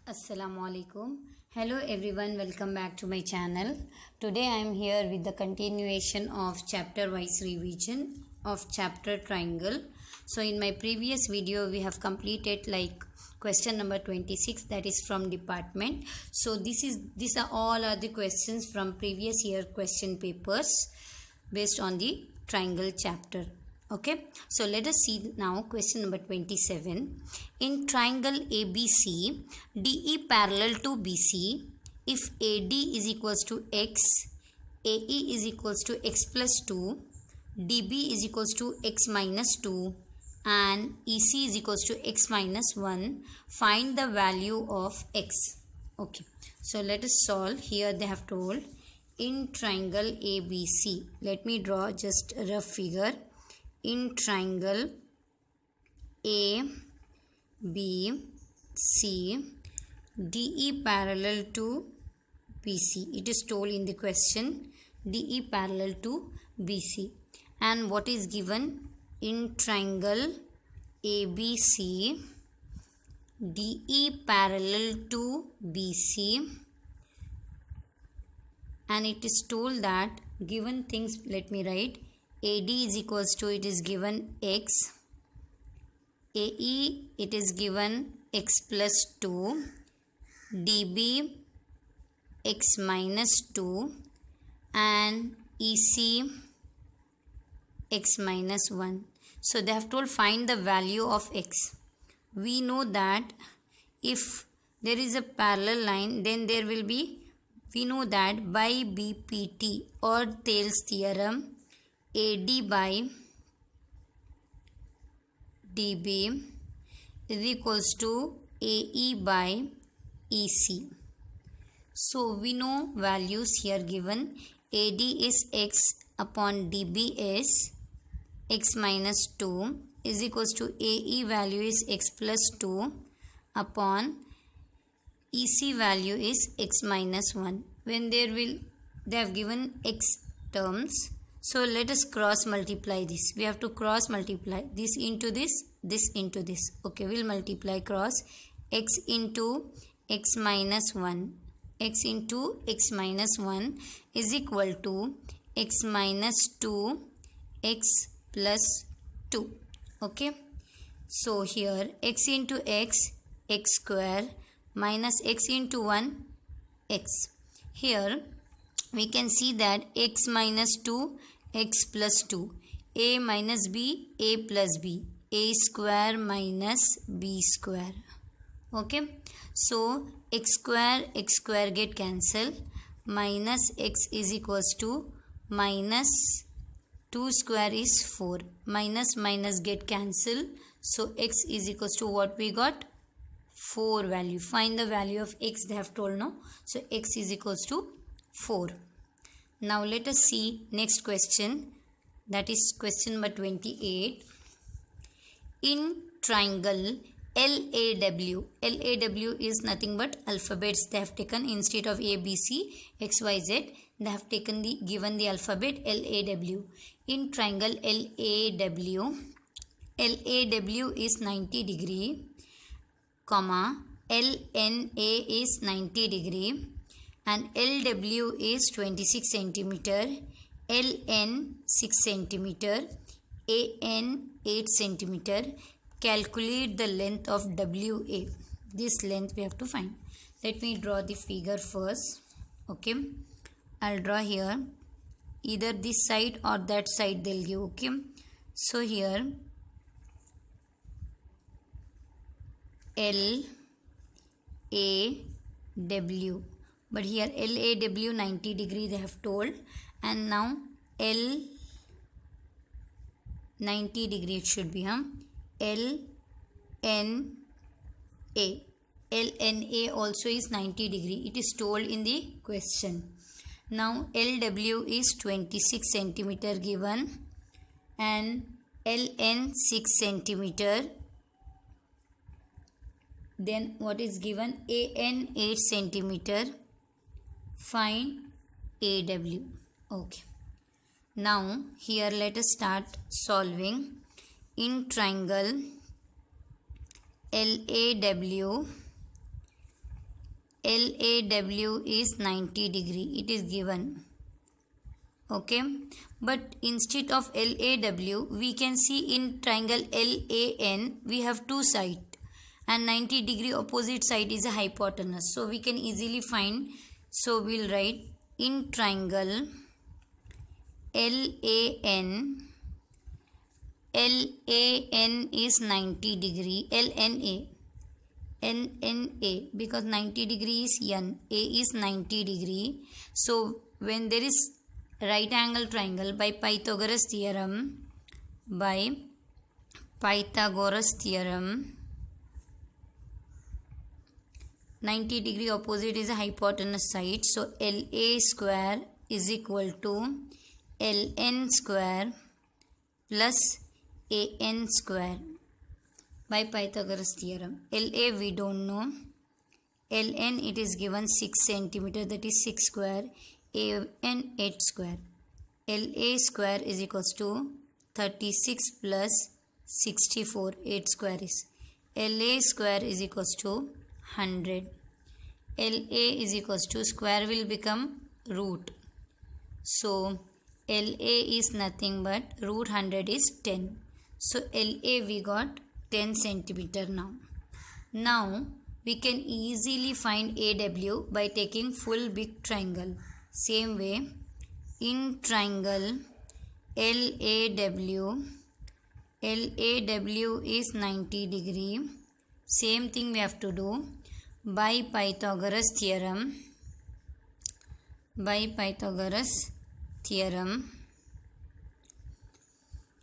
Assalamualaikum. Hello everyone, welcome back to my channel. Today I am here with the continuation of chapter wise revision of chapter triangle. So in my previous video we have completed like question number 26, that is from department. So these are all the questions from previous year question papers based on the triangle chapter. Okay, so let us see now question number 27. In triangle ABC, DE parallel to BC, if AD is equals to x, AE is equals to x plus 2, DB is equals to x minus 2, and EC is equals to x minus 1, find the value of x. Okay, so let us solve. Here they have told in triangle ABC. Let me draw just a rough figure. In triangle A, B, C, DE parallel to BC. It is told in the question DE parallel to BC. And what is given? In triangle ABC, DE parallel to BC. And it is told that given things, let me write. AD is equals to, it is given x, AE it is given x plus 2, DB x minus 2, and EC x minus 1. So they have told find the value of x. We know that if there is a parallel line, then there will be, we know that by BPT or Thales theorem, AD by DB is equals to AE by EC. So we know values here given. AD is x upon DB is x minus 2 is equals to AE value is x plus 2 upon EC value is x minus 1. When they have given x terms, so let us cross multiply this. We have to cross multiply this into this into this. Okay, we'll multiply cross x into x minus 1. X into x minus 1 is equal to x minus 2 x plus 2. Okay, so here x into x, x square, minus x into 1, x. Here we can see that x minus 2, x plus 2, a minus b, a plus b, a square minus b square. Okay, so x square get cancelled, minus x is equals to minus 2 square is 4, minus minus get cancelled, so x is equals to what we got? 4 value. Find the value of x, they have told, no? So x is equals to 4. Now let us see next question, that is question number 28. In triangle LAW, LAW is nothing but alphabets they have taken. Instead of A, B, C, X, Y, Z, they have taken given the alphabet LAW. In triangle LAW, LAW is 90 degree, comma, LNA is 90 degree, and LW is 26 centimeter, LN 6 centimeter, AN 8 centimeter. Calculate the length of WA. This length we have to find. Let me draw the figure first. Okay, I'll draw here. Either this side or that side they'll give. Okay, so here LAW, but here LAW 90 degree they have told, and now L 90 degree it should be LNA. LNA also is 90 degree. It is told in the question. Now LW is 26 centimeter given, and LN 6 centimeter. Then what is given? AN 8 centimeter. Find AW. Okay. Now here let us start solving. In triangle LAW, LAW is 90 degree. It is given. Okay, but instead of LAW, we can see in triangle LAN, we have two sides and 90 degree opposite side is a hypotenuse. So we can easily find. So we'll write in triangle LAN is 90 degree. LNA because 90 degree is N, A is 90 degree. So when there is right angle triangle, by Pythagoras theorem, 90 degree opposite is a hypotenuse side. So LA square is equal to LN square plus AN square by Pythagoras theorem. LA we don't know. LN it is given 6 centimeter, that is 6 square. AN 8 square. LA square is equals to 36 plus 64. 8 square is. LA square is equals to 100. LA is equals to square will become root. So LA is nothing but root 100 is 10. So LA we got 10 centimeter now. Now we can easily find AW by taking full big triangle. Same way, in triangle LAW is 90 degree. Same thing we have to do by Pythagoras theorem.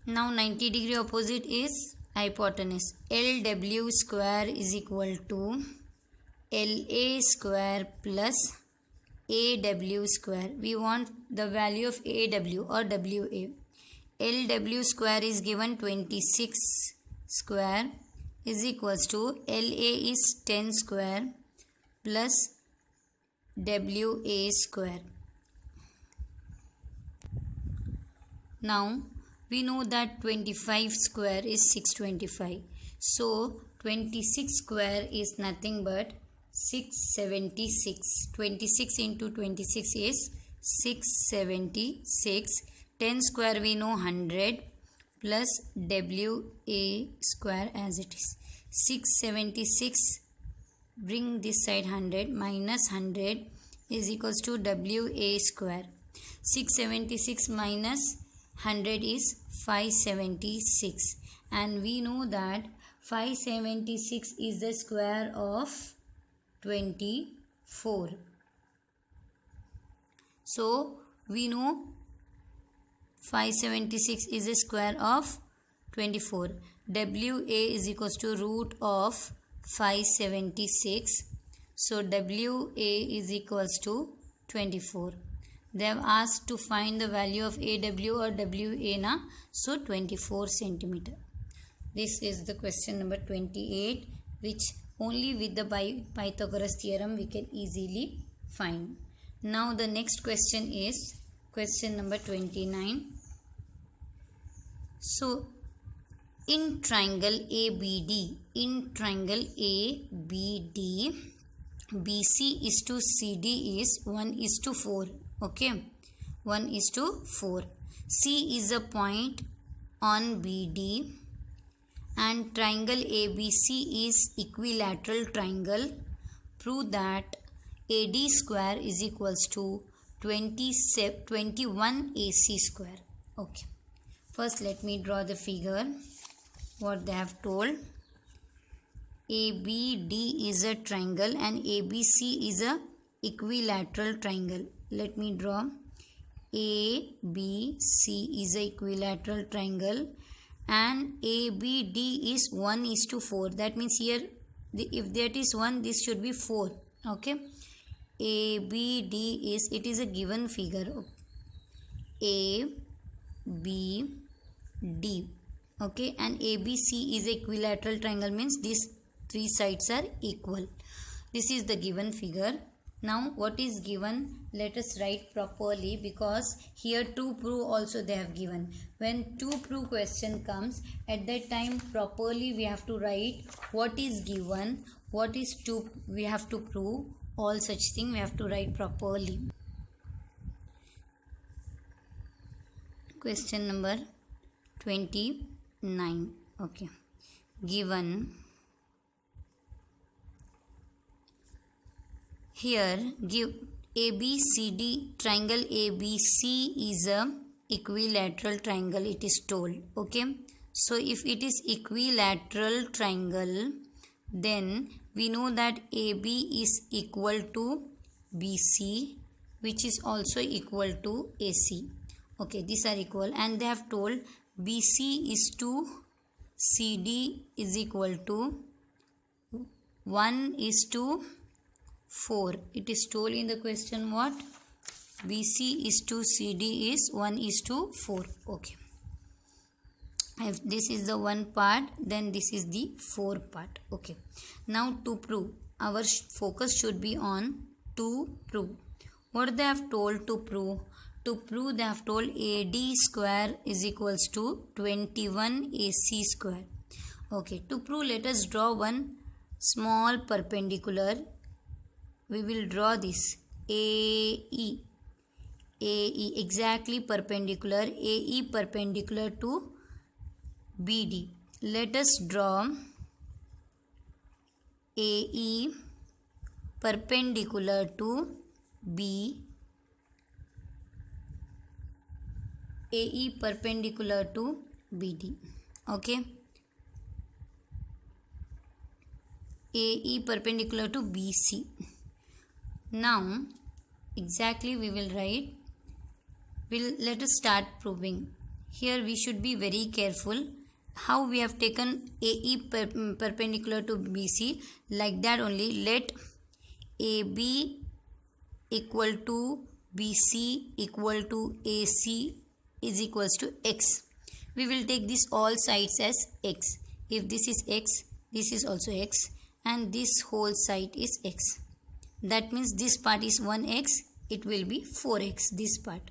Now 90 degree opposite is hypotenuse. LW square is equal to LA square plus AW square. We want the value of AW or WA. LW square is given 26 square is equals to LA is 10 square plus WA square. Now we know that 25 square is 625. So 26 square is nothing but 676. 26 into 26 is 676. 10 square we know 100 plus WA square as it is. 676, bring this side 100, minus 100 is equals to WA square. 676 minus 100 is 576, and we know that 576 is the square of 24. So we know 576 is a square of 24. WA is equals to root of 576. So WA is equals to 24. They have asked to find the value of AW or WA na, so 24 centimeter. This is the question number 28, which only with the Pythagoras theorem we can easily find. Now the next question is question number 29. So in triangle ABD, BC is to CD is 1:4. Okay, 1:4. C is a point on BD and triangle ABC is equilateral triangle. Prove that AD square is equals to 21 AC square. Okay, first let me draw the figure. What they have told. ABD is a triangle and ABC is a equilateral triangle. Let me draw. ABC is a equilateral triangle and ABD is 1:4. That means here if that is 1, this should be 4. Okay, ABD is, it is a given figure. ABD. Okay, and ABC is equilateral triangle, means these three sides are equal. This is the given figure. Now what is given, let us write properly, because here to prove also they have given. When to prove question comes, at that time properly we have to write what is given, what is to we have to prove, all such thing we have to write properly. Question number 29. Okay, given here, give ABCD triangle ABC is a equilateral triangle, it is told. Okay, so if it is equilateral triangle, then we know that AB is equal to BC, which is also equal to AC. Okay, these are equal, and they have told BC is to CD is equal to 1:4. It is told in the question what? BC is to CD is 1:4. Okay. If this is the one part, then this is the 4 part. Okay. Now to prove, our focus should be on to prove. What they have told to prove? To prove, they have told AD square is equals to 21 AC square. Okay. To prove, let us draw one small perpendicular. We will draw this AE exactly perpendicular, AE perpendicular to BD. Let us draw AE perpendicular to B, AE perpendicular to BD. Okay, AE perpendicular to BC. Now exactly we will write. Let us start proving. Here we should be very careful how we have taken AE perpendicular to BC. Like that only, let AB equal to BC equal to AC is equals to X. We will take this all sides as X. If this is X, this is also X, and this whole side is X. That means this part is 1x, it will be 4x, this part.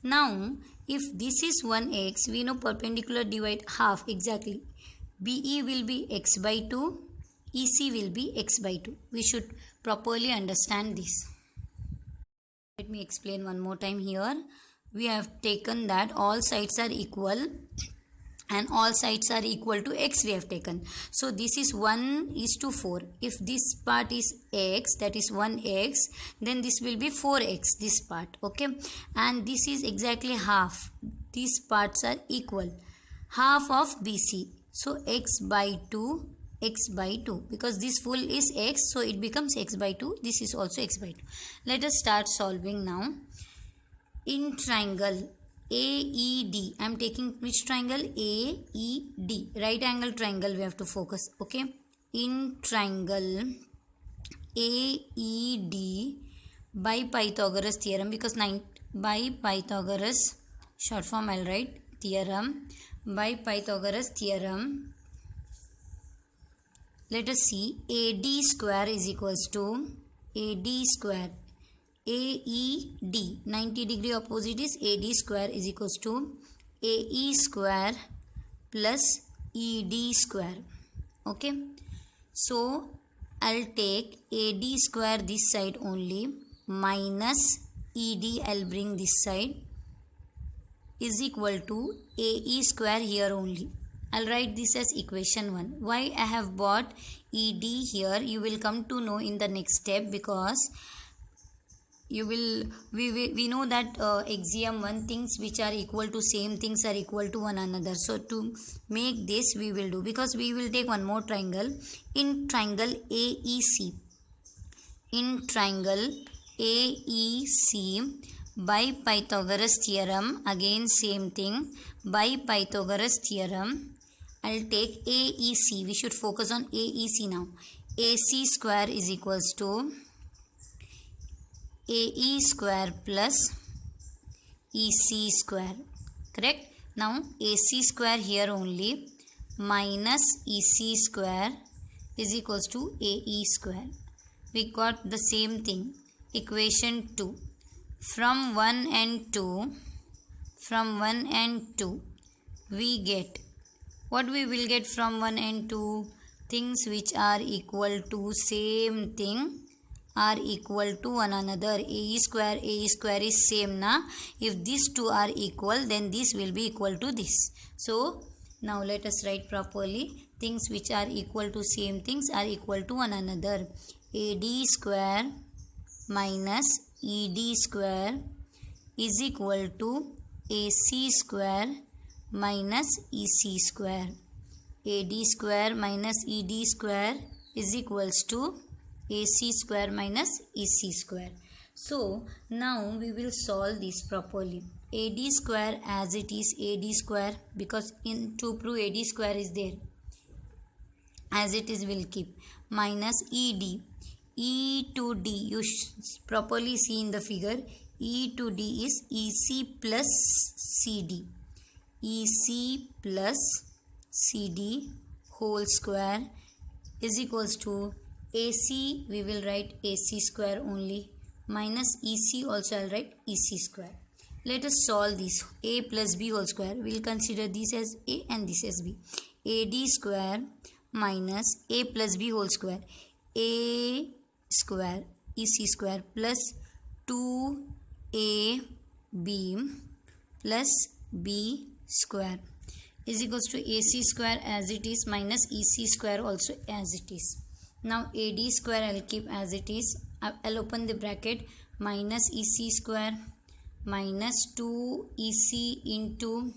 Now, if this is 1x, we know perpendicular divide half exactly. BE will be x by 2, EC will be x by 2. We should properly understand this. Let me explain one more time here. We have taken that all sides are equal and all sides are equal to x we have taken. So this is 1:4. If this part is x, that is 1x, then this will be 4x, this part. Okay, and this is exactly half. These parts are equal. Half of BC. So x by 2, x by 2. Because this full is x, so it becomes x by 2. This is also x by 2. Let us start solving now. In triangle AED, I am taking which triangle? AED, right angle triangle we have to focus. Okay, in triangle AED, by Pythagoras theorem, because by Pythagoras, short form I will write theorem, by Pythagoras theorem, let us see, AD square is equals to AD square, AED, 90 degree opposite is AD square is equals to AE square plus ED square. Okay, so I'll take AD square this side only, minus ED I'll bring this side, is equal to AE square here only. I'll write this as equation 1. Why I have brought ED here, you will come to know in the next step, because we know that axiom 1, things which are equal to same things are equal to one another. So to make this we will do, because we will take one more triangle. In triangle AEC, in triangle AEC, by Pythagoras theorem, again same thing, by Pythagoras theorem, I'll take AEC. We should focus on AEC now. AC square is equals to AE square plus EC square. Correct? Now AC square here only, minus EC square is equals to AE square. We got the same thing. Equation 2. From 1 and 2, we get, what we will get from 1 and 2? Things which are equal to same thing are equal to one another. A square is same na. If these two are equal, then this will be equal to this. So now let us write properly. Things which are equal to same things are equal to one another. AD square minus ED square is equal to AC square minus EC square. AD square minus ED square is equals to AC square minus EC square. So now we will solve this properly. AD square as it is AD square, because to prove AD square is there, as it is we'll keep, minus ED. E to D, you properly see in the figure, E to D is EC plus CD. EC plus CD whole square is equals to AC, we will write AC square only, minus EC also I'll write EC square. Let us solve this. A plus B whole square, we will consider this as A and this as B. AD square minus A plus B whole square, A square EC square plus 2AB plus B square is equals to AC square as it is minus EC square also as it is. Now AD square I'll keep as it is. I'll open the bracket, minus EC square minus 2EC into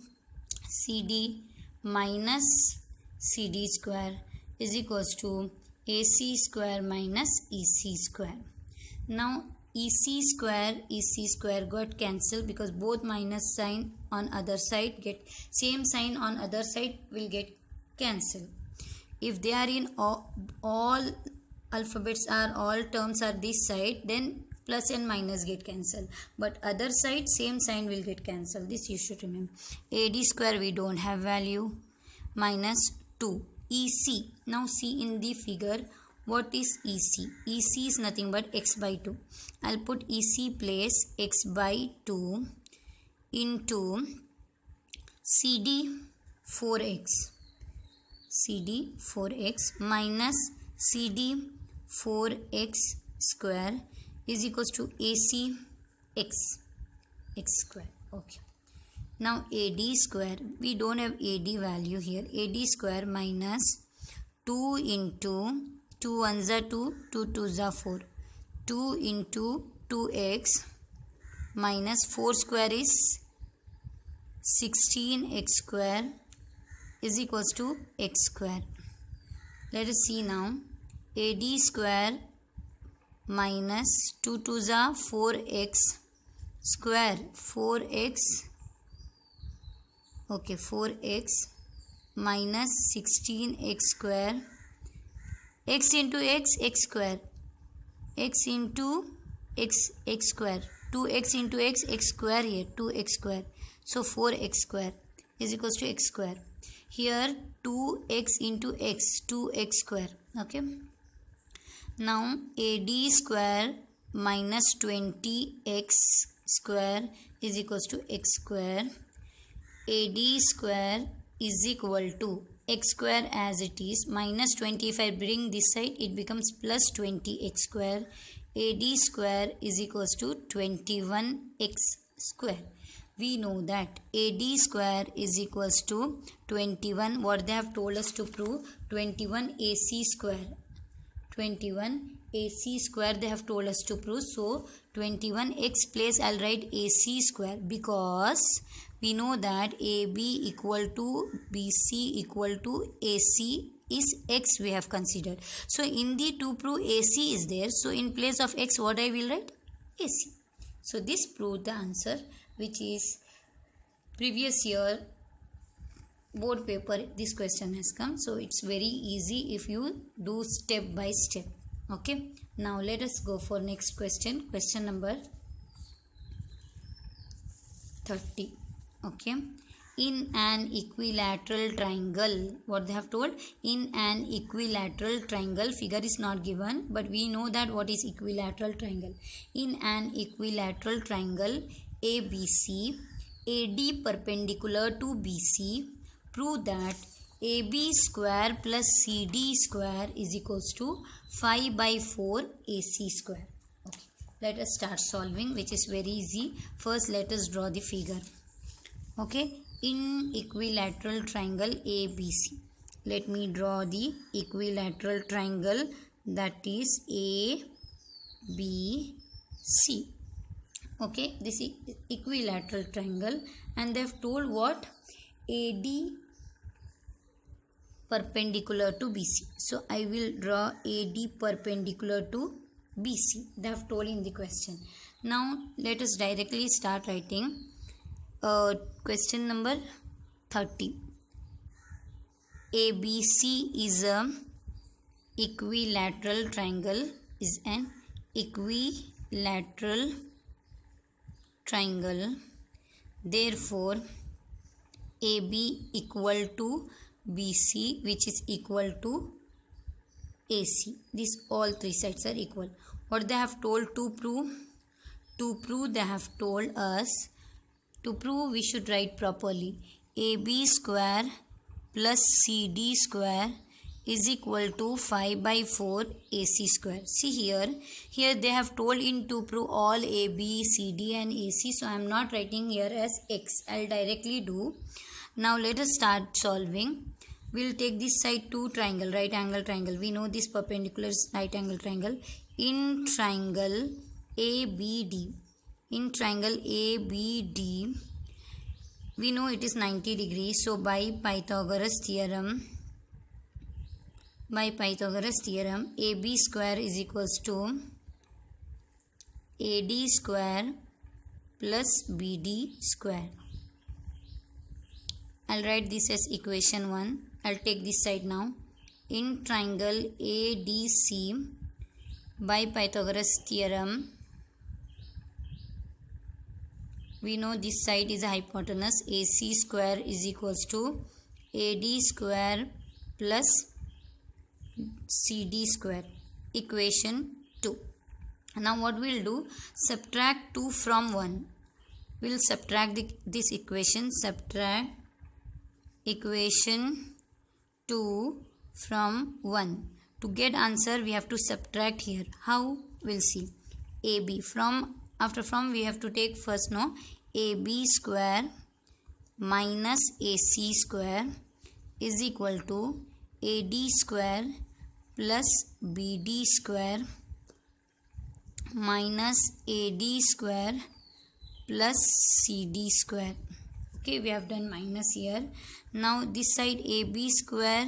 CD minus CD square is equals to AC square minus EC square. Now EC square got cancelled because both minus sign on other side get same sign on other side will get cancelled. If they are in all alphabets are all terms are this side, then plus and minus get cancelled, but other side same sign will get cancelled. This you should remember. AD square we don't have value, minus 2 EC. Now see in the figure, what is EC? EC is nothing but x by 2. I'll put EC place x by 2 into CD 4x. CD 4x minus CD 4x square is equals to AC x square. Okay. Now AD square, we don't have AD value here. AD square minus 2 into 2 ones are 2, 2 twos are 4. 2 into 2x minus 4 square is 16x square is equals to x square. Let us see now. AD square minus 2 twos are 4x square. 4x. Okay, 4x minus 16x square. X into x, x square. X into x, x square. 2x into x, x square here. 2x square. So 4x square is equals to x square. Here 2x into x, 2x square. Okay. Now AD square minus 20x square is equals to x square. AD square is equal to x square as it is minus 20. If I bring this side, it becomes plus 20x square. AD square is equals to 21x square. We know that AD square is equals to 21. What they have told us to prove? 21 AC square. 21 AC square they have told us to prove. So 21x place I'll write AC square, because we know that AB equal to BC equal to AC is x we have considered. So in the to prove AC is there. So in place of x what I will write? AC. So this proved the answer, which is previous year board paper this question has come. So it's very easy if you do step by step. Okay. Now let us go for next question. Question number 30. Okay. In an equilateral triangle, what they have told? In an equilateral triangle, figure is not given, but we know that what is equilateral triangle. In an equilateral triangle ABC, AD perpendicular to BC, prove that AB square plus CD square is equals to 5 by 4 AC square. let us start solving, which is very easy. First, let us draw the figure. Okay, in equilateral triangle ABC, let me draw the equilateral triangle, that is ABC. Okay, this is equilateral triangle, and they have told what? AD perpendicular to BC. So I will draw AD perpendicular to BC. They have told in the question. Now let us directly start writing. Question number 30. ABC is a equilateral triangle. Is an equilateral triangle. Therefore, AB equal to BC, which is equal to AC. These all three sides are equal. What they have told to prove? To prove, they have told us, to prove we should write properly. AB square plus CD square is equal to 5 by 4 AC square. See here they have told in to prove all AB, CD and AC. So I am not writing here as X. I will directly do. Now let us start solving. We will take this side 2 triangle, right angle triangle. We know this perpendicular is right angle triangle. In triangle ABD, in triangle ABD, we know it is 90 degrees. So by Pythagoras theorem, AB square is equals to AD square plus BD square. I'll write this as equation 1. I'll take this side now. In triangle ADC, by Pythagoras theorem, we know this side is a hypotenuse. AC square is equals to AD square plus CD square. Equation 2. Now what we'll do? Subtract 2 from 1. We'll subtract this equation. Subtract equation 2 from 1. To get answer, we have to subtract here. How? We'll see. AB from we have to take first AB square minus AC square is equal to AD square plus BD square minus AD square plus CD square. Okay, we have done minus here. Now this side AB square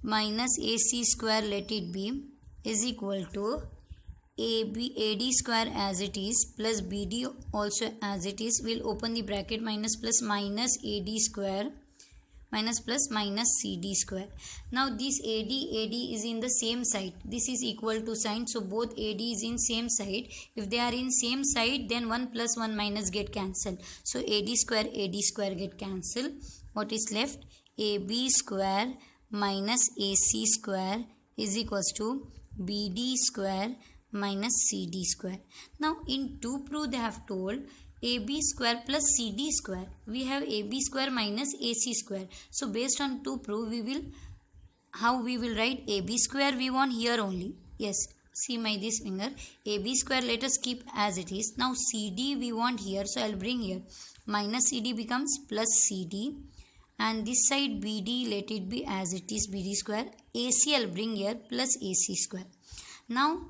minus AC square, let it be, is equal to AD square as it is plus BD also as it is. We'll open the bracket, minus plus minus AD square minus plus minus CD square. Now this AD is in the same side. This is equal to sign. So both AD is in same side. If they are in same side, then 1 plus 1 minus get cancelled. So AD square get cancelled. What is left? AB square minus AC square is equals to BD square minus CD square. Now in to prove, they have told AB square plus CD square. We have AB square minus AC square. So based on to prove, how we will write AB square we want here only. Yes, see my this finger. AB square let us keep as it is. Now CD we want here, so I'll bring here. Minus CD becomes plus CD. And this side BD, let it be as it is, BD square. AC I'll bring here plus AC square. Now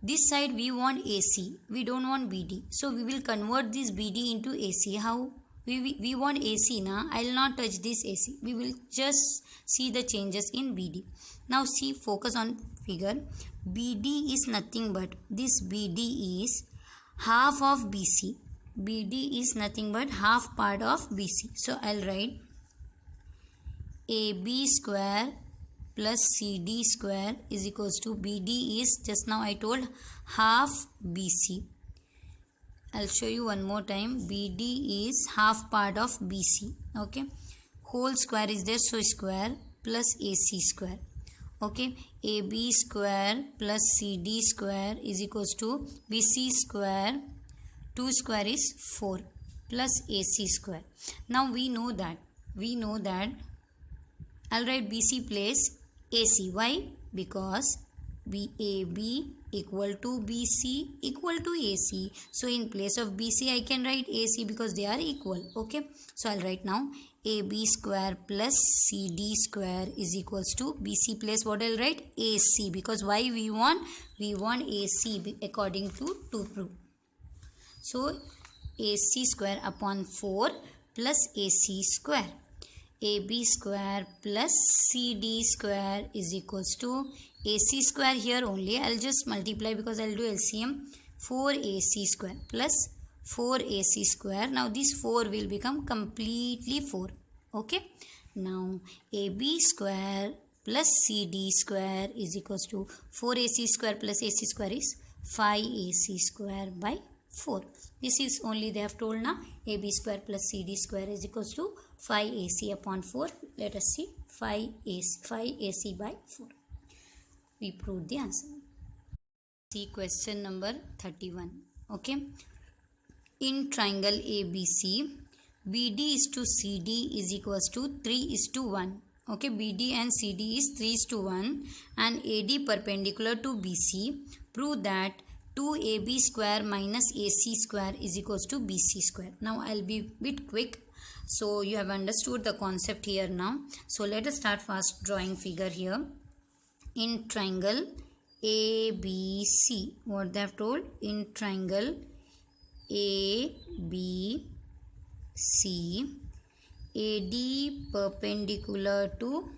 this side we want AC, we don't want BD. So we will convert this BD into AC. How? We want AC now. I will not touch this AC. We will just see the changes in BD. Now see, focus on figure. BD is nothing but, this BD is half of BC. BD is nothing but half part of BC. So I will write AB square plus CD square is equals to BD is, just now I told, half BC. I'll show you one more time. BD is half part of BC. Okay. Whole square is there, so square plus AC square. Okay. AB square plus CD square is equals to BC square. 2 square is 4 plus AC square. Now we know that. I'll write BC place AC. Why? Because AB equal to BC equal to AC. So in place of BC I can write AC because they are equal. Okay, so I'll write now AB square plus CD square is equals to BC place what I'll write AC, because why we want AC according to prove. So AC square upon 4 plus AC square. AB square plus CD square is equals to AC square here only. I'll just multiply because I'll do LCM. 4AC square plus 4AC square. Now this 4 will become completely 4. Okay. Now AB square plus CD square is equals to 4AC square plus AC square is 5AC square by 4. This is only they have told now. AB square plus CD square is equals to 5AC upon 4. Let us see 5AC by 4. We proved the answer. See question number 31. Okay. In triangle ABC, BD is to CD is equals to 3:1. Okay, BD and CD is 3:1 and AD perpendicular to BC. Prove that 2AB square minus AC square is equals to BC square. Now I'll be bit quick. So you have understood the concept here now. So let us start fast drawing figure here. In triangle ABC, what they have told? In triangle ABC, AD perpendicular to,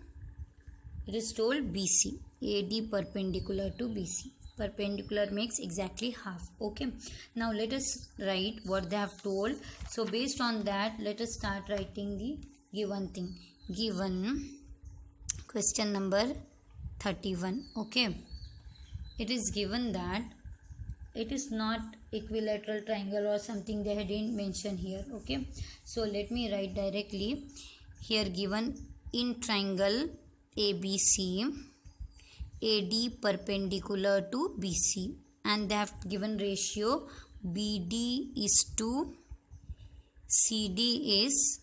it is told BC. AD perpendicular to BC. Perpendicular makes exactly half. Okay, now let us write what they have told. So based on that, let us start writing the given thing. Given question number 31. Okay, it is given that it is not equilateral triangle or something they didn't mention here. Okay, so let me write directly here. Given in triangle ABC, AD perpendicular to BC, and they have given ratio BD is to CD is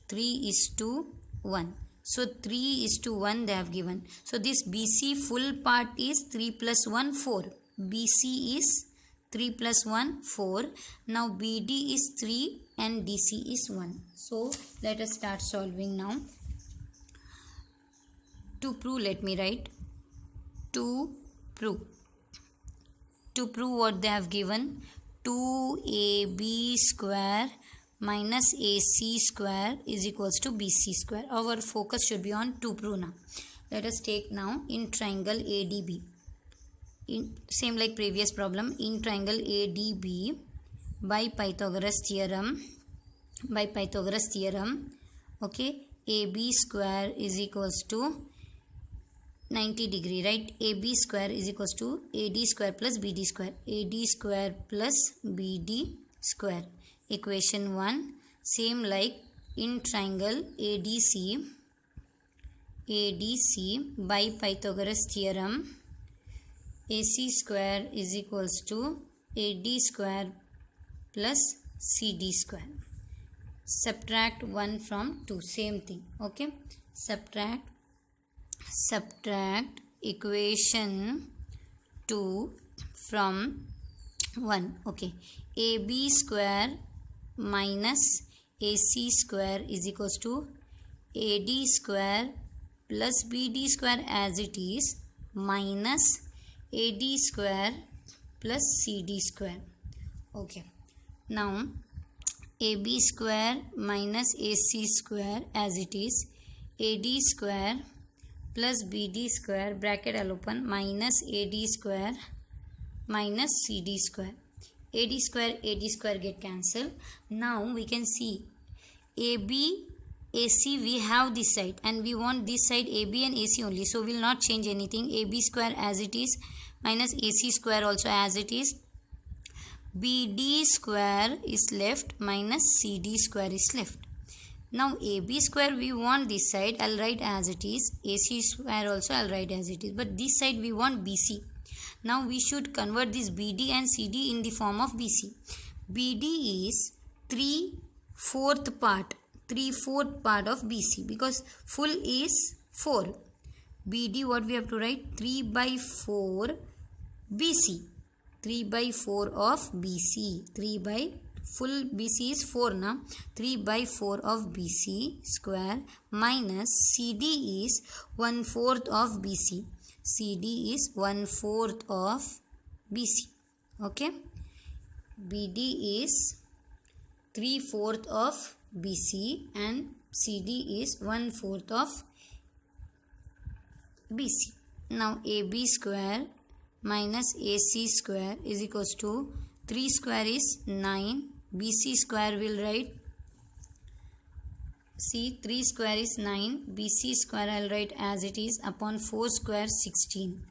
3:1. So 3:1 they have given. So this BC full part is 3 plus 1 4. BC is 3 plus 1 4. Now BD is 3 and DC is 1. So let us start solving now. To prove, let me write. To prove what they have given, 2AB square minus AC square is equals to BC square. Our focus should be on to prove now. Let us take now in triangle ADB. In same like previous problem, in triangle ADB by Pythagoras theorem. Okay, AB square is equals to 90 degree, right? AB square is equals to AD square plus BD square. AD square plus BD square. Equation 1. Same like in triangle ADC by Pythagoras theorem. AC square is equals to AD square plus CD square. Subtract 1 from 2. Same thing. Okay. Subtract equation 2 from 1. Okay. AB square minus AC square is equals to AD square plus BD square as it is minus AD square plus CD square. Okay. Now AB square minus AC square as it is AD square plus BD square bracket I'll open minus AD square minus CD square. AD square get cancelled. Now we can see AB AC we have this side and we want this side AB and AC only, so we will not change anything. AB square as it is minus AC square also as it is. BD square is left minus CD square is left. Now AB square we want this side, I'll write as it is. AC square also I'll write as it is, but this side we want BC. Now we should convert this BD and CD in the form of BC. BD is 3/4 part of BC because full is 4. BD what we have to write 3/4 BC. 3 by 4 of BC. 3 by full BC is 4 na. 3 by 4 of BC square minus CD is 1/4 of BC. CD is 1/4 of BC. Okay. BD is 3/4 of BC and CD is 1/4 of BC. Now AB square minus AC square is equals to 3 square is 9. BC square will write, see 3 square is 9. BC square I will write as it is upon 4 square 16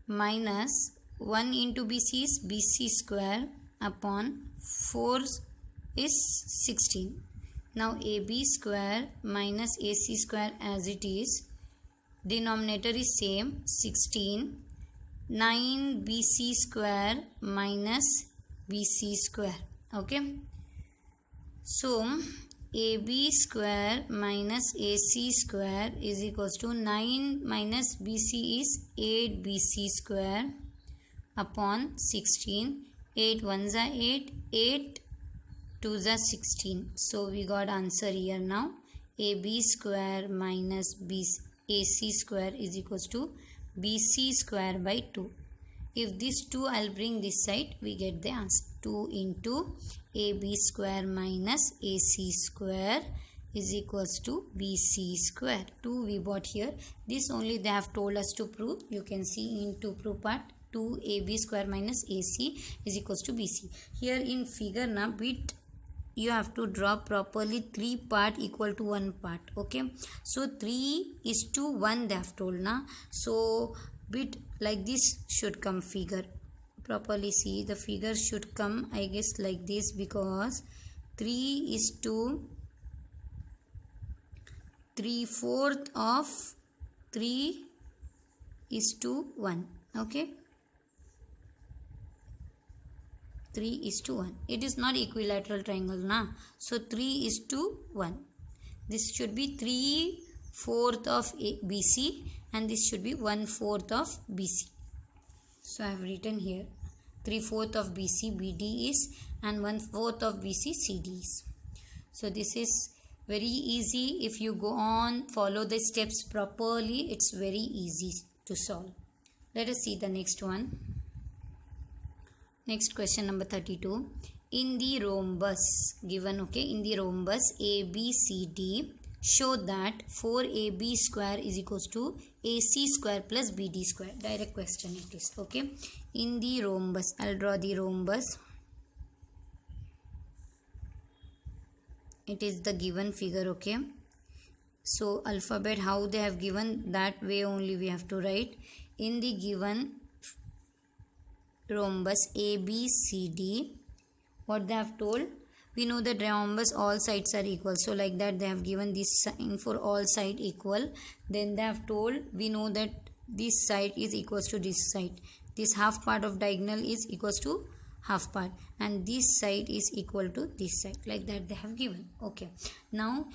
minus 1 into BC is BC square upon 4 is 16. Now AB square minus AC square as it is, denominator is same 16. 9 BC square minus BC square. Okay. So AB square minus AC square is equals to 9 minus BC is 8 BC square upon 16. 8 1s are 8, 8 2s are 16. So we got answer here now. AB square minus AC square is equals to BC square by 2. If this 2 I'll bring this side, we get the answer. 2 into AB square minus AC square is equals to BC square. 2 we bought here. This only they have told us to prove. You can see in to prove part 2 AB square minus AC is equals to BC. Here in figure na bit you have to draw properly 3 part equal to 1 part. Okay. So 3:1 they have told na. So bit like this should come figure. Properly see the figure should come I guess like this, because 3/4 of 3:1. Okay. 3:1. It is not equilateral triangle na. So 3:1. This should be 3/4 of BC and this should be 1/4 of BC. So I have written here 3/4 of BC BD is and 1/4 of BC CD is. So this is very easy. If you go on follow the steps properly, it's very easy to solve. Let us see the next one. Next question number 32. In the rhombus given, okay, in the rhombus ABCD, show that 4AB square is equals to AC square plus BD square. Direct question it is. Okay. In the rhombus, I'll draw the rhombus. It is the given figure. Okay. So alphabet how they have given, that way only we have to write. In the given rhombus ABCD, what they have told, we know that rhombus all sides are equal, so like that they have given this sign for all side equal. Then they have told, we know that this side is equals to this side, this half part of diagonal is equals to half part, and this side is equal to this side, like that they have given. Okay, now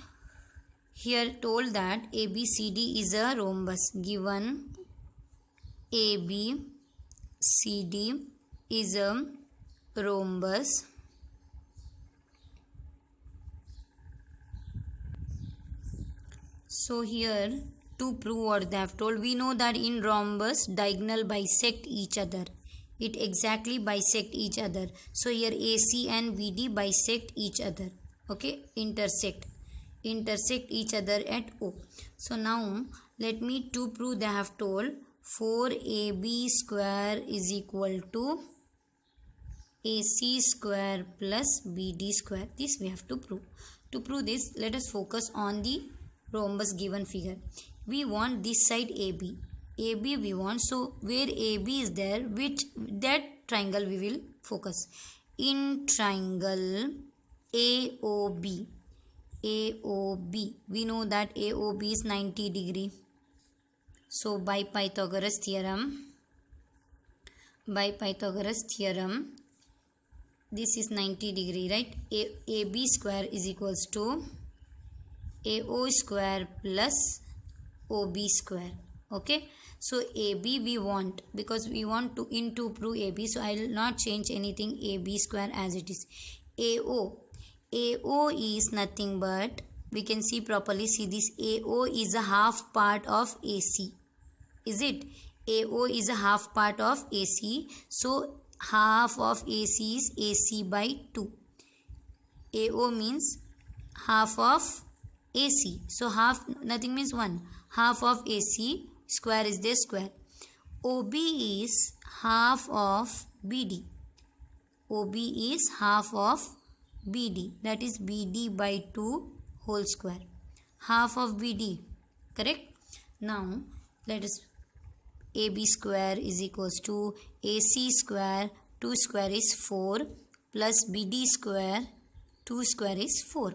here told that ABCD is a rhombus. Given ABCD is a rhombus, so here to prove what they have told, we know that in rhombus diagonal bisect each other, it exactly bisect each other. So here AC and BD bisect each other. Okay, intersect each other at O. So now let me to prove they have told 4AB square is equal to AC square plus BD square. This we have to prove. To prove this, let us focus on the rhombus given figure. We want this side AB. AB we want. So where AB is there, which that triangle we will focus. In triangle AOB. AOB. We know that AOB is 90 degree. So by Pythagoras theorem, this is 90 degree, right? AB square is equals to AO square plus OB square. Okay. So AB we want, because we want to prove AB, so I will not change anything. AB square as it is. AO is nothing but, we can see properly, see this, AO is a half part of AC. Is it? AO is a half part of AC. So half of AC is AC by 2. AO means half of AC. So half, nothing means 1. Half of AC square is the square. OB is half of BD. OB is half of BD. That is BD by 2 whole square. Half of BD. Correct? Now let us, AB square is equals to AC square, 2 square is 4, plus BD square, 2 square is 4.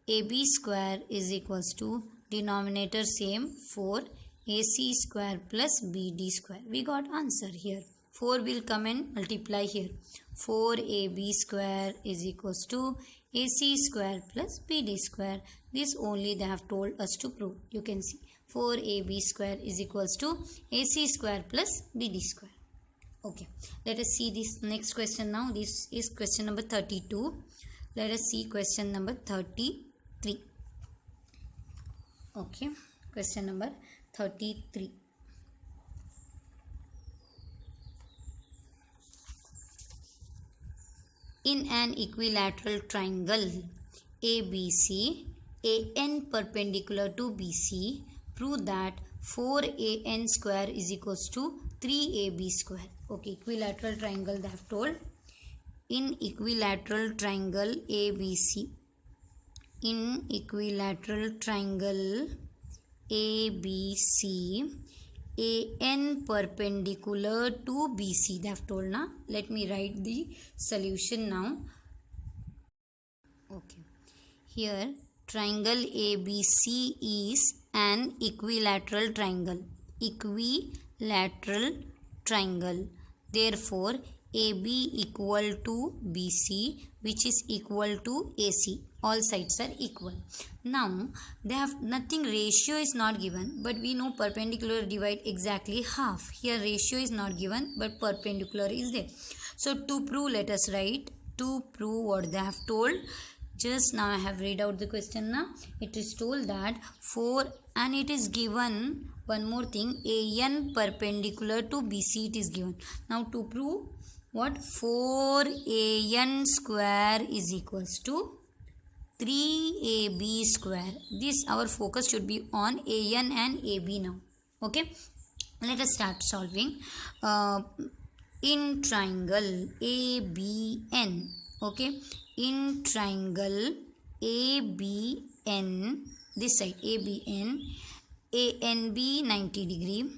AB square is equals to, denominator same, 4, AC square plus BD square. We got answer here. 4 will come and multiply here. 4AB square is equals to AC square plus BD square. This only they have told us to prove. You can see 4AB square is equals to AC square plus BD square. Okay, let us see this next question now. This is question number 32. Let us see question number 33. Okay, question number 33. In an equilateral triangle ABC, AN perpendicular to BC, prove that 4AN square is equals to 3AB square. Okay, equilateral triangle they have told. In equilateral triangle ABC, in equilateral triangle ABC, AN perpendicular to BC they have told now. Let me write the solution now. Okay, here triangle ABC is an equilateral triangle. Equilateral triangle. Therefore, AB equal to BC, which is equal to AC. All sides are equal. Now, they have nothing, ratio is not given, but we know perpendicular divide exactly half. Here ratio is not given, but perpendicular is there. So to prove, let us write, to prove what they have told. Just now I have read out the question now. It is told that 4, and it is given one more thing, AN perpendicular to BC it is given. Now to prove what, 4AN square is equals to 3AB square. This our focus should be on AN and AB now. Okay, let us start solving. In triangle ABN, okay, in triangle ABN, this side ABN, ANB 90 degree.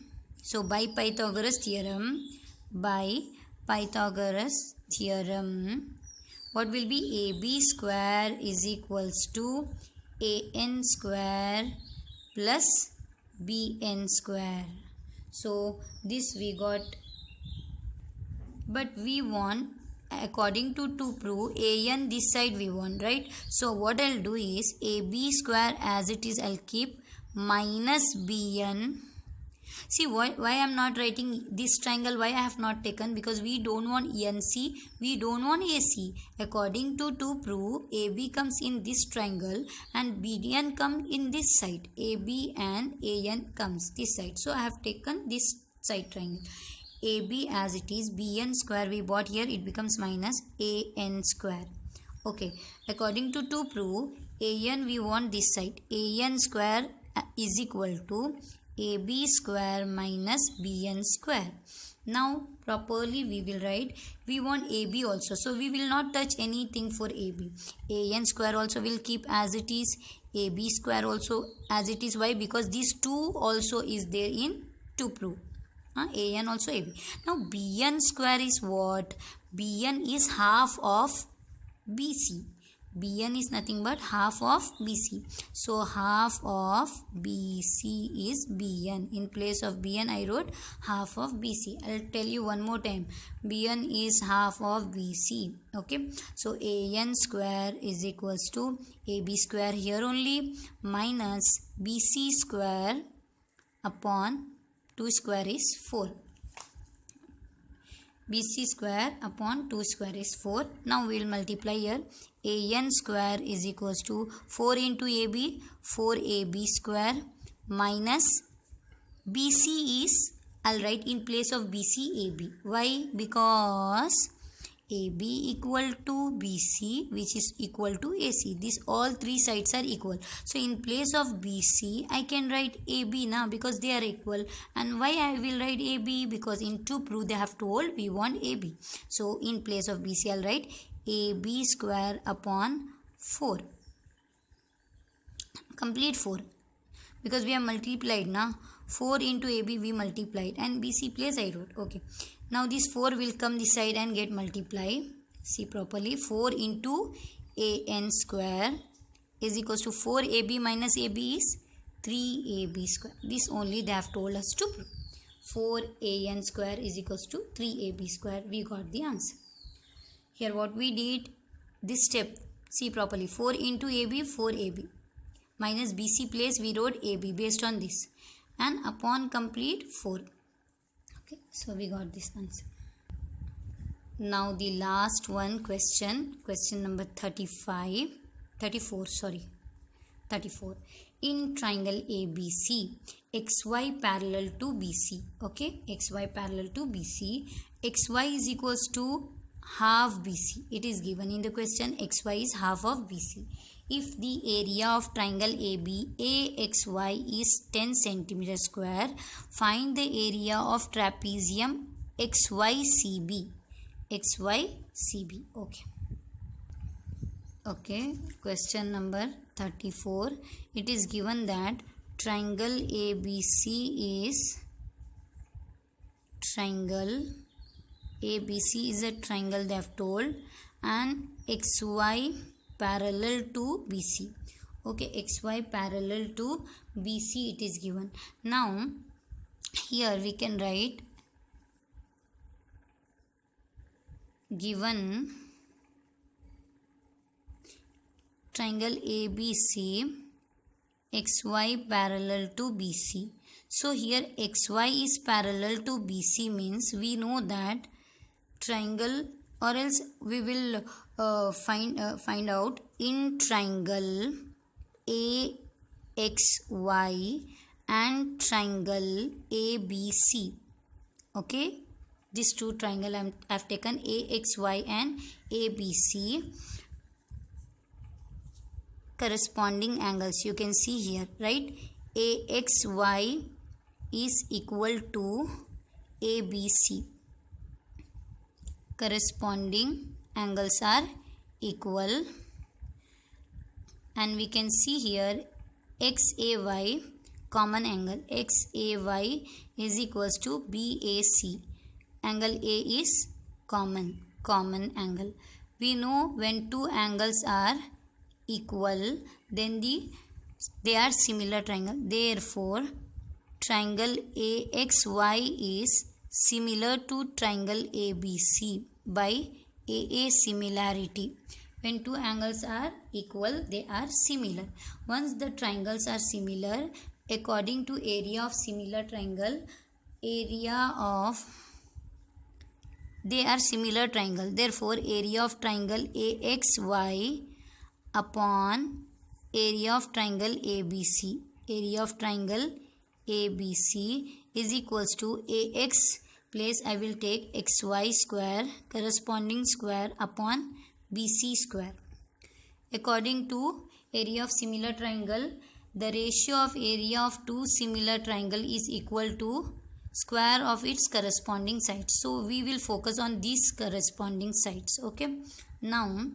So by Pythagoras theorem, what will be, AB square is equals to AN square plus BN square. So this we got, but we want, according to prove AN this side we want, right? So what I'll do is AB square as it is I'll keep, minus BN. See why I am not writing this triangle, why I have not taken, because we don't want NC, we don't want AC. According to prove, AB comes in this triangle and BDN comes in this side. AB and AN comes this side. So I have taken this side triangle. AB as it is, BN square we bought here, it becomes minus AN square. Okay, according to prove, AN we want this side. AN square is equal to AB square minus BN square. Now properly we will write, we want AB also, so we will not touch anything for AB. AN square also will keep as it is, AB square also as it is. Why? Because these two also is there in to prove. AN also AB. Now BN square is what? BN is half of BC. BN is nothing but half of BC. So half of BC is BN. In place of BN I wrote half of BC. I'll tell you one more time. BN is half of BC. Okay. So AN square is equals to AB square here only minus BC square upon 2 square is 4. BC square upon 2 square is 4. Now we will multiply here. AN square is equals to 4 into AB, 4AB square minus BC is, I'll write in place of BC AB. Why? Because AB equal to BC, which is equal to AC. These all three sides are equal. So in place of BC, I can write AB now because they are equal. And why I will write AB? Because to prove they have told we want AB. So in place of BC, I'll write AB square upon 4. Complete 4. Because we have multiplied now. 4 into AB we multiplied. And BC place I wrote. Okay. Now this 4 will come this side and get multiplied. See properly. 4 into AN square is equals to 4AB minus AB is 3AB square. This only they have told us to prove. 4AN square is equals to 3AB square. We got the answer. Here what we did, this step, see properly. 4 into AB, 4AB. Minus BC place we wrote AB based on this. And upon complete 4. Okay, so we got this answer. Now the last one question number 34. In triangle ABC, XY parallel to BC. Okay, XY parallel to BC. XY is equals to half BC. It is given in the question. XY is half of BC. If the area of triangle AB AXY is 10 cm square, find the area of trapezium XYCB. XYCB. Okay. Question number 34. It is given that triangle ABC is a triangle they have told, and XY parallel to BC. Okay, XY parallel to BC it is given. Now here we can write given triangle ABC XY parallel to BC. So here XY is parallel to BC means we know that triangle, or else we will find out in triangle AXY and triangle ABC. Okay, these two triangle I have taken AXY and ABC. Corresponding angles you can see here, right? AXY is equal to ABC. Corresponding angles are equal, and we can see here XAY common angle. XAY is equals to BAC. Angle A is common angle. We know when two angles are equal, then they are similar triangle. Therefore, triangle AXY is similar to triangle ABC by AA similarity. When two angles are equal, they are similar. Once the triangles are similar, according to area of similar triangle, they are similar triangle. Therefore, area of triangle AXY upon area of triangle ABC. Area of triangle ABC is equals to AX place I will take XY square corresponding square upon BC square. According to area of similar triangle, the ratio of area of two similar triangle is equal to square of its corresponding sides. So we will focus on these corresponding sides. Okay. Now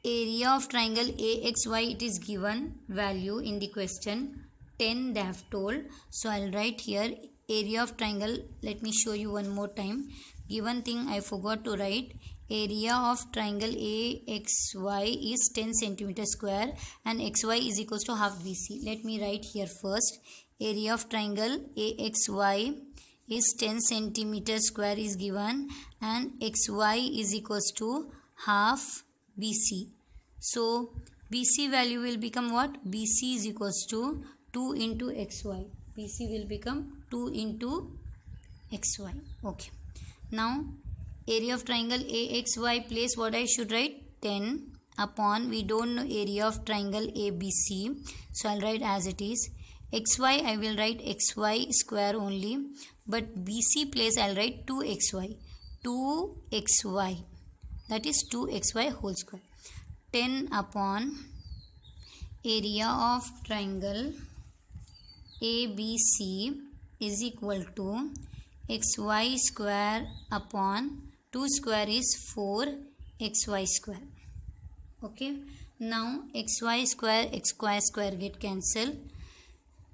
area of triangle AXY, it is given value in the question 10 they have told. So I'll write here area of triangle. Let me show you one more time. Given thing I forgot to write. Area of triangle AXY is 10 cm square and XY is equals to half BC. Let me write here first. Area of triangle AXY is 10 cm square is given and XY is equals to half BC. So BC value will become what? BC is equals to 2 into XY. BC will become 2 into XY. Okay. Now area of triangle AXY place, what I should write? 10 upon, we don't know area of triangle ABC, so I'll write as it is. XY I will write XY square only, but BC place I'll write 2XY. 2XY, that is 2XY whole square. 10 upon area of triangle ABC is equal to XY square upon 2 square is 4XY square. Okay, now XY square square get cancelled,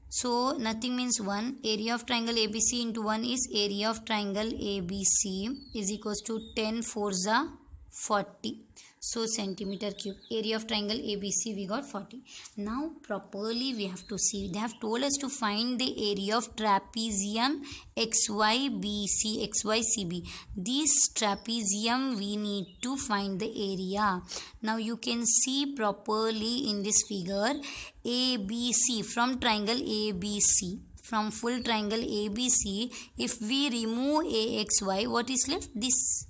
so nothing means 1. Area of triangle ABC into 1 is area of triangle ABC is equals to 10 4s are 40, so centimeter cube. Area of triangle ABC we got 40. Now properly we have to see, they have told us to find the area of trapezium XYBC XYCB. This trapezium we need to find the area. Now you can see properly in this figure, ABC, from triangle ABC, from full triangle ABC, if we remove AXY, what is left? This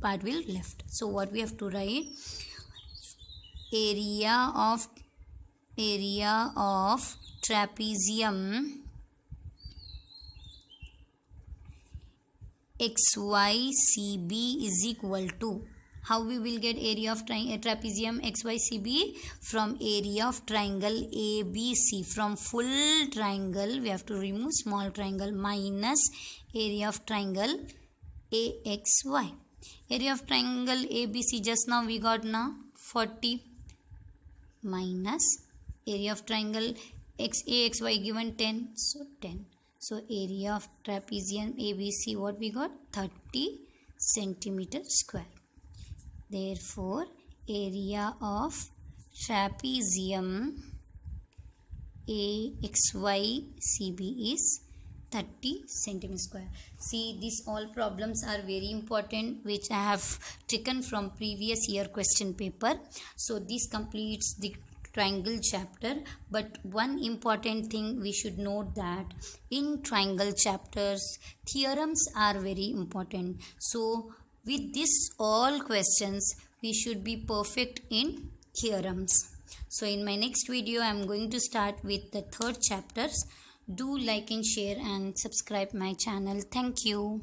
part will left. So what we have to write? Area of trapezium XYCB is equal to, how we will get area of trapezium XYCB? From area of triangle ABC. From full triangle we have to remove small triangle minus area of triangle AXY. Area of triangle ABC just now we got now 40 minus area of triangle AXY given 10, so 10. So area of trapezium ABC, what we got? 30 centimeter square. Therefore area of trapezium AXYCB is 30 centimeter square. See, these all problems are very important, which I have taken from previous year question paper. So this completes the triangle chapter. But one important thing we should note, that in triangle chapters theorems are very important. So with this all questions we should be perfect in theorems. So in my next video I am going to start with the third chapters. Do like and share and subscribe my channel. Thank you.